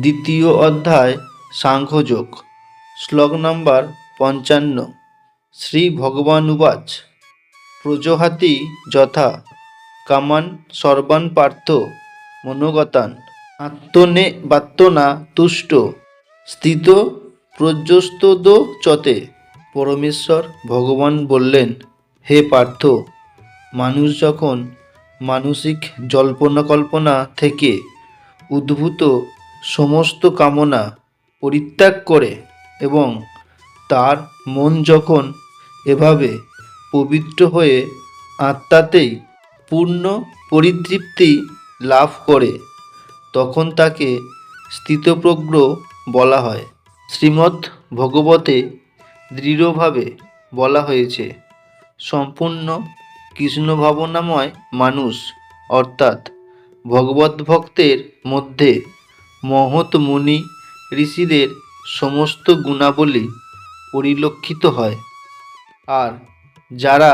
দ্বিতীয় অধ্যায় সাংখ্যযোগ। শ্লোক নম্বর ৫৫। শ্রী ভগবানুবাচ প্রজহাতি যথা কামান সর্বান পার্থ মনোগতান আত্মনেবাত্মনা তুষ্ট স্থিত প্রজ্ঞস্তদ চতে। পরমেশ্বর ভগবান বললেন, হে পার্থ, মানুষ যখন মানসিক জল্পনা কল্পনা থেকে উদ্ভূত সমস্ত কামনা পরিত্যাগ করে এবং তার মন যখন এভাবে পবিত্র হয়ে আত্মাতেই পূর্ণ পরিতৃপ্তি লাভ করে, তখন তাকে স্থিতপ্রজ্ঞ বলা হয়। শ্রীমদ্ ভগবতে দৃঢ়ভাবে বলা হয়েছে, সম্পূর্ণ কৃষ্ণ ভাবনাময় মানুষ অর্থাৎ ভগবত ভক্তের মধ্যে মহৎ মুনি ঋষিদের সমস্ত গুণাবলী পরিলক্ষিত হয়। আর যারা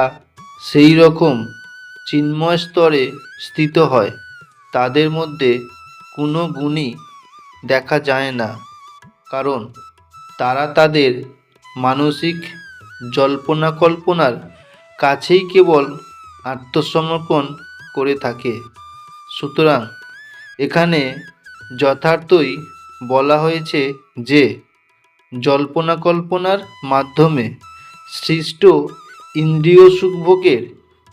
সেই রকম চিন্ময় স্তরে স্থিত হয়, তাদের মধ্যে কোনো গুণই দেখা যায় না, কারণ তারা তাদের মানসিক জল্পনা কল্পনার কাছেই কেবল আত্মসমর্পণ করে থাকে। সুতরাং এখানে যথার্থই বলা হয়েছে যে জল্পনা কল্পনার মাধ্যমে সৃষ্ট ইন্দ্রিয় সুখভোগের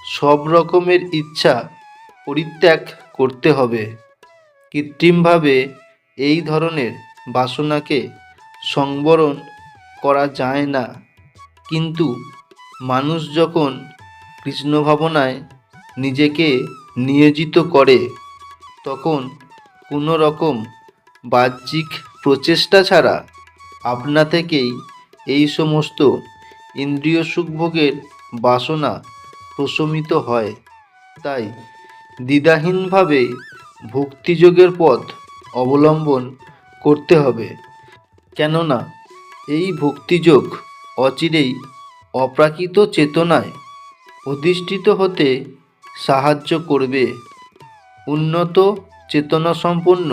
সব রকমের ইচ্ছা পরিত্যাগ করতে হবে। কৃত্রিমভাবে এই ধরনের বাসনাকে সংবরণ করা যায় না, কিন্তু মানুষ যখন কৃষ্ণ ভাবনায় নিজেকে নিয়োজিত করে, তখন কোনো রকম বাহ্যিক প্রচেষ্টা ছাড়া আপনা থেকেই এই সমস্ত ইন্দ্রিয় সুখভোগের বাসনা প্রশমিত হয়। তাই দ্বিধাহীনভাবে ভক্তিযোগের পথ অবলম্বন করতে হবে, কেননা এই ভক্তিযোগ অচিরেই অপ্রাকৃত চেতনায় অধিষ্ঠিত হতে সাহায্য করবে। উন্নত চেতনাসম্পন্ন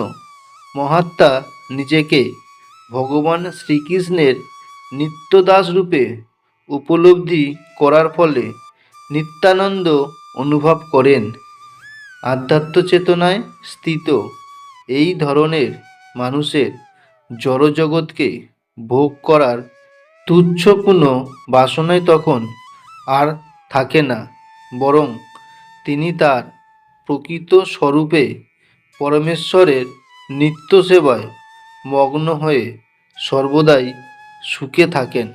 মহাত্মা নিজেকে ভগবান শ্রীকৃষ্ণের নিত্যদাস রূপে উপলব্ধি করার ফলে নিত্যানন্দ অনুভব করেন। আধ্যাত্ম চেতনায় স্থিত এই ধরনের মানুষের জড়জগৎকে ভোগ করার তুচ্ছ কোনো বাসনাই তখন আর থাকে না, বরং তিনি তার প্রকৃত স্বরূপে পরমেশ্বরের নিত্য সেবায় মগ্ন হয়ে সর্বদাই সুখে থাকেন।